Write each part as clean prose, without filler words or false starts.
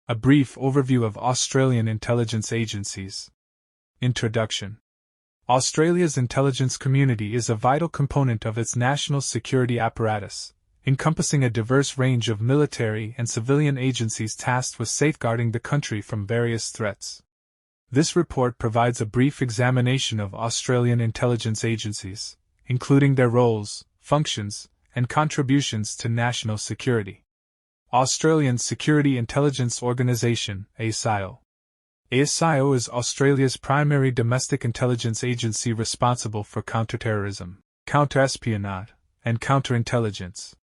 A brief overview of Australian intelligence agencies. Introduction. Australia's intelligence community is a vital component of its national security apparatus, encompassing a diverse range of military and civilian agencies tasked with safeguarding the country from various threats. This report provides a brief examination of Australian intelligence agencies, including their roles, functions, and contributions to national security. Australian Security Intelligence Organisation, 𝗖𝗍𝗍𝗲. 𝗖𝗍𝗍𝗲 is Australia's primary domestic intelligence agency responsible for counterterrorism, counterespionage, and counterintelligence.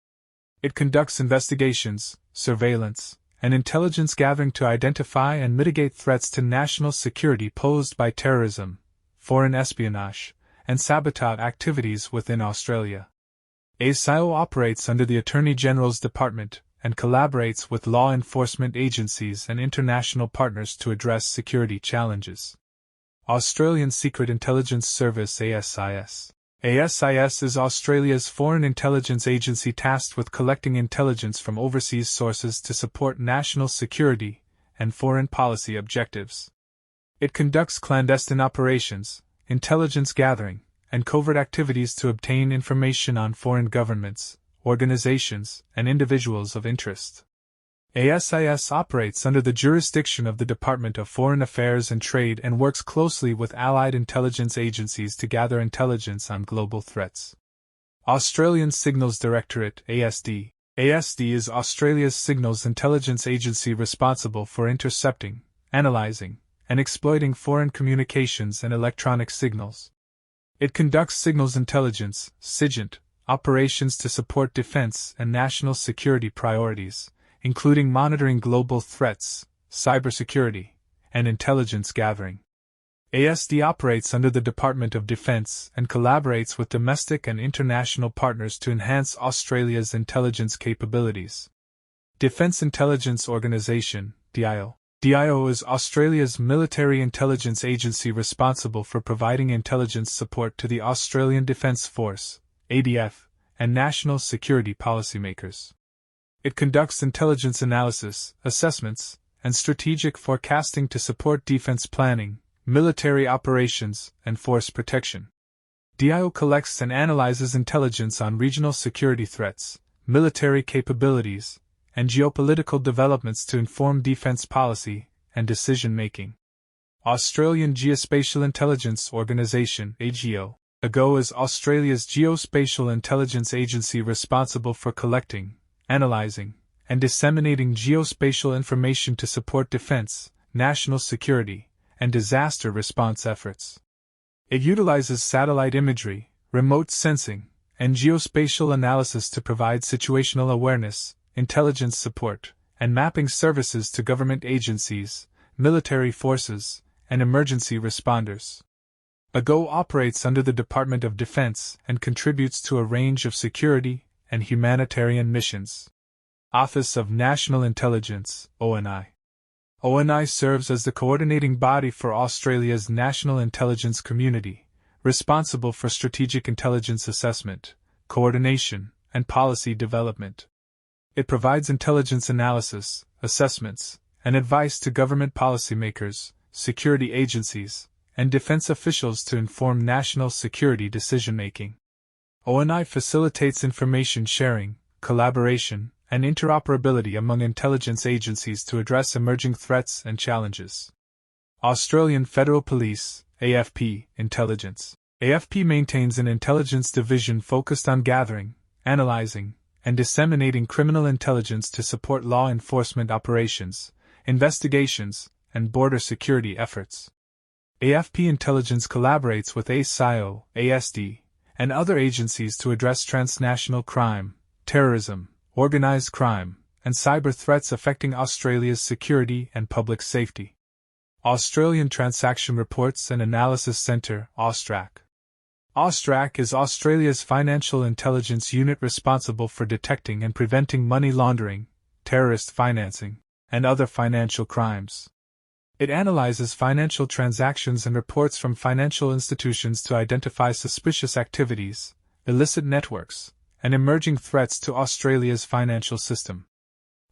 It conducts investigations, surveillance, and intelligence gathering to identify and mitigate threats to national security posed by terrorism, foreign espionage, and sabotage activities within Australia. 𝗖𝗍𝗍𝗲 operates under the Attorney General's Department and collaborates with law enforcement agencies and international partners to address security challenges. Australian Secret Intelligence Service (ASIS). ASIS is Australia's foreign intelligence agency tasked with collecting intelligence from overseas sources to support national security and foreign policy objectives. It conducts clandestine operations, intelligence gathering, and covert activities to obtain information on foreign governments, organizations, and individuals of interest. ASIS operates under the jurisdiction of the Department of Foreign Affairs and Trade and works closely with allied intelligence agencies to gather intelligence on global threats. Australian Signals Directorate (ASD). ASD is Australia's signals intelligence agency responsible for intercepting, analyzing, and exploiting foreign communications and electronic signals. It conducts signals intelligence (SIGINT) operations to support defense and national security priorities, including monitoring global threats, cybersecurity, and intelligence gathering. ASD operates under the Department of Defense and collaborates with domestic and international partners to enhance Australia's intelligence capabilities. Defence Intelligence Organisation (DIO). DIO is Australia's military intelligence agency responsible for providing intelligence support to the Australian Defence Force (ADF) and national security policymakers. It conducts intelligence analysis, assessments, and strategic forecasting to support defense planning, military operations, and force protection. DIO collects and analyzes intelligence on regional security threats, military capabilities, and geopolitical developments to inform defense policy and decision-making. Australian Geospatial Intelligence Organisation (AGO). AGO is Australia's geospatial intelligence agency responsible for collecting, analyzing, and disseminating geospatial information to support defense, national security, and disaster response efforts. It utilizes satellite imagery, remote sensing, and geospatial analysis to provide situational awareness, intelligence support, and mapping services to government agencies, military forces, and emergency responders. AGO operates under the Department of Defense and contributes to a range of security and humanitarian missions. Office of National Intelligence (ONI). ONI serves as the coordinating body for Australia's national intelligence community, responsible for strategic intelligence assessment, coordination, and policy development. It provides intelligence analysis, assessments, and advice to government policymakers, security agencies, and defense officials to inform national security decision-making. ONI facilitates information sharing, collaboration, and interoperability among intelligence agencies to address emerging threats and challenges. Australian Federal Police (AFP) Intelligence. AFP maintains an intelligence division focused on gathering, analyzing, and disseminating criminal intelligence to support law enforcement operations, investigations, and border security efforts. AFP Intelligence collaborates with 𝗖𝗍𝗍𝗲, ASD, and other agencies to address transnational crime, terrorism, organized crime, and cyber threats affecting Australia's security and public safety. Australian Transaction Reports and Analysis Centre (AUSTRAC). AUSTRAC is Australia's financial intelligence unit responsible for detecting and preventing money laundering, terrorist financing, and other financial crimes. It analyzes financial transactions and reports from financial institutions to identify suspicious activities, illicit networks, and emerging threats to Australia's financial system.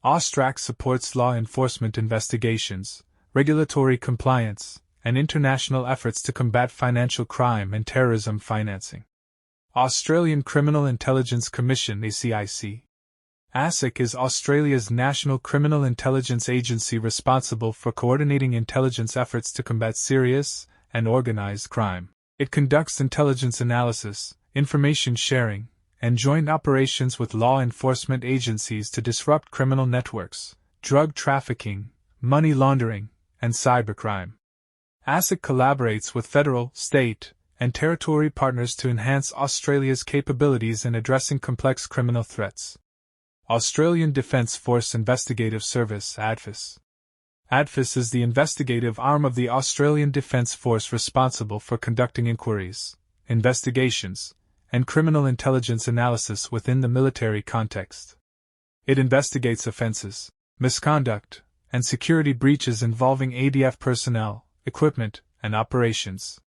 AUSTRAC supports law enforcement investigations, regulatory compliance, and international efforts to combat financial crime and terrorism financing. Australian Criminal Intelligence Commission (ACIC). ASIC is Australia's national criminal intelligence agency responsible for coordinating intelligence efforts to combat serious and organised crime. It conducts intelligence analysis, information sharing, and joint operations with law enforcement agencies to disrupt criminal networks, drug trafficking, money laundering, and cybercrime. ASIC collaborates with federal, state, and territory partners to enhance Australia's capabilities in addressing complex criminal threats. Australian Defence Force Investigative Service (ADFIS). ADFIS is the investigative arm of the Australian Defence Force responsible for conducting inquiries, investigations, and criminal intelligence analysis within the military context. It investigates offences, misconduct, and security breaches involving ADF personnel, equipment, and operations.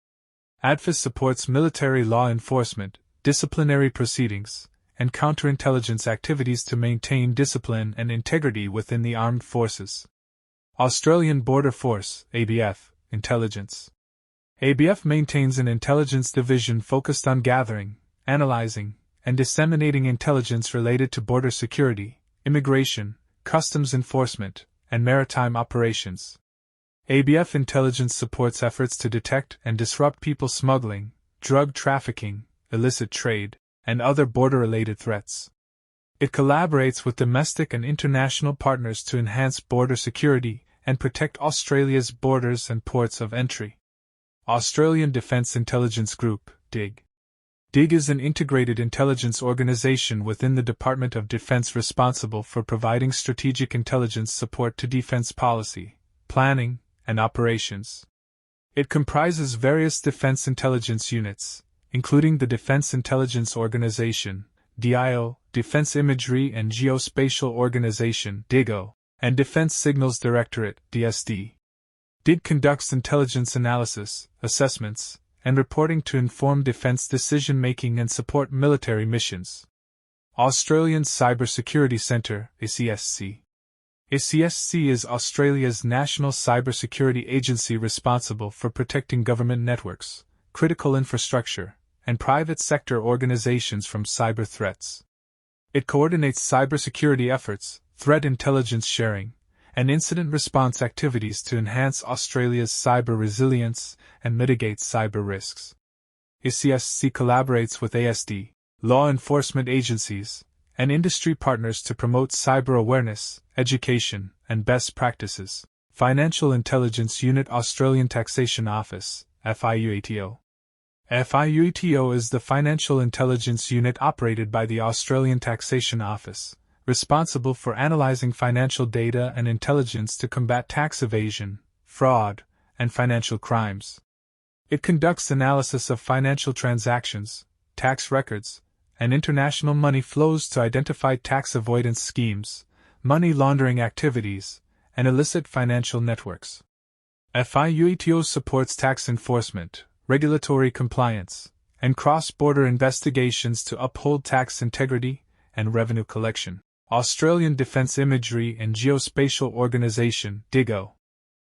ADFIS supports military law enforcement, disciplinary proceedings, and counterintelligence activities to maintain discipline and integrity within the armed forces. Australian Border Force (ABF) Intelligence. ABF maintains an intelligence division focused on gathering, analyzing, and disseminating intelligence related to border security, immigration, customs enforcement, and maritime operations. ABF intelligence supports efforts to detect and disrupt people smuggling, drug trafficking, illicit trade, and other border-related threats. It collaborates with domestic and international partners to enhance border security and protect Australia's borders and ports of entry. Australian Defence Intelligence Group (DIG). DIG is an integrated intelligence organization within the Department of Defense responsible for providing strategic intelligence support to defense policy, planning, and operations. It comprises various defense intelligence units, including the Defense Intelligence Organization, DIO, Defense Imagery and Geospatial Organization, DIGO, and Defense Signals Directorate, DSD. DIG conducts intelligence analysis, assessments, and reporting to inform defense decision-making and support military missions. Australian Cybersecurity Centre, ACSC. ACSC is Australia's national cybersecurity agency responsible for protecting government networks, critical infrastructure, and private sector organizations from cyber threats. It coordinates cybersecurity efforts, threat intelligence sharing, and incident response activities to enhance Australia's cyber resilience and mitigate cyber risks. ACSC collaborates with ASD, law enforcement agencies, and industry partners to promote cyber awareness, education, and best practices. Financial Intelligence Unit Australian Taxation Office, FIUATO. FIUATO is the financial intelligence unit operated by the Australian Taxation Office, responsible for analyzing financial data and intelligence to combat tax evasion, fraud, and financial crimes. It conducts analysis of financial transactions, tax records, and international money flows to identify tax avoidance schemes, money laundering activities, and illicit financial networks. FIUATO supports tax enforcement, regulatory compliance, and cross-border investigations to uphold tax integrity and revenue collection. Australian Defence Imagery and Geospatial Organisation, DIGO.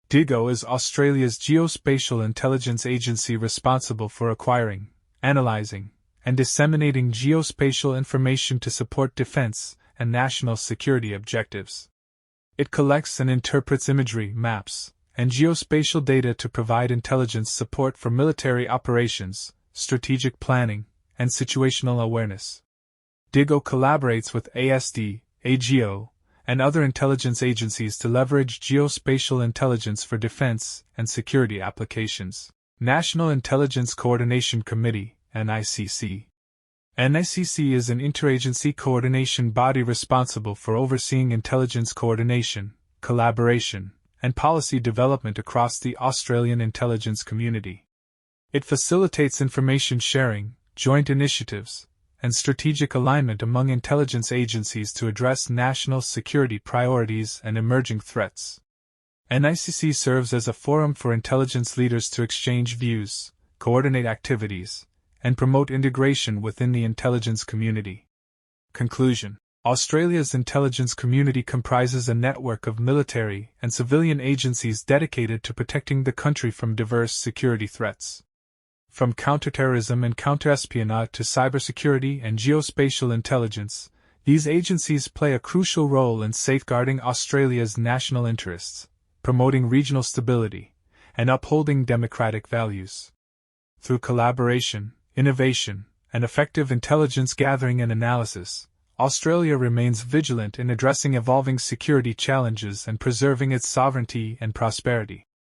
DIGO is Australia's geospatial intelligence agency responsible for acquiring, analysing, and disseminating geospatial information to support defence and national security objectives. It collects and interprets imagery, maps, and geospatial data to provide intelligence support for military operations, strategic planning, and situational awareness. DIGO collaborates with ASD, AGO, and other intelligence agencies to leverage geospatial intelligence for defense and security applications. National Intelligence Coordination Committee, NICC. NICC is an interagency coordination body responsible for overseeing intelligence coordination, collaboration, and policy development across the Australian intelligence community. It facilitates information sharing, joint initiatives, and strategic alignment among intelligence agencies to address national security priorities and emerging threats. NICC serves as a forum for intelligence leaders to exchange views, coordinate activities, and promote integration within the intelligence community. Conclusion: Australia's intelligence community comprises a network of military and civilian agencies dedicated to protecting the country from diverse security threats. From counterterrorism and counterespionage to cybersecurity and geospatial intelligence, these agencies play a crucial role in safeguarding Australia's national interests, promoting regional stability, and upholding democratic values. Through collaboration, innovation, and effective intelligence gathering and analysis, Australia remains vigilant in addressing evolving security challenges and preserving its sovereignty and prosperity.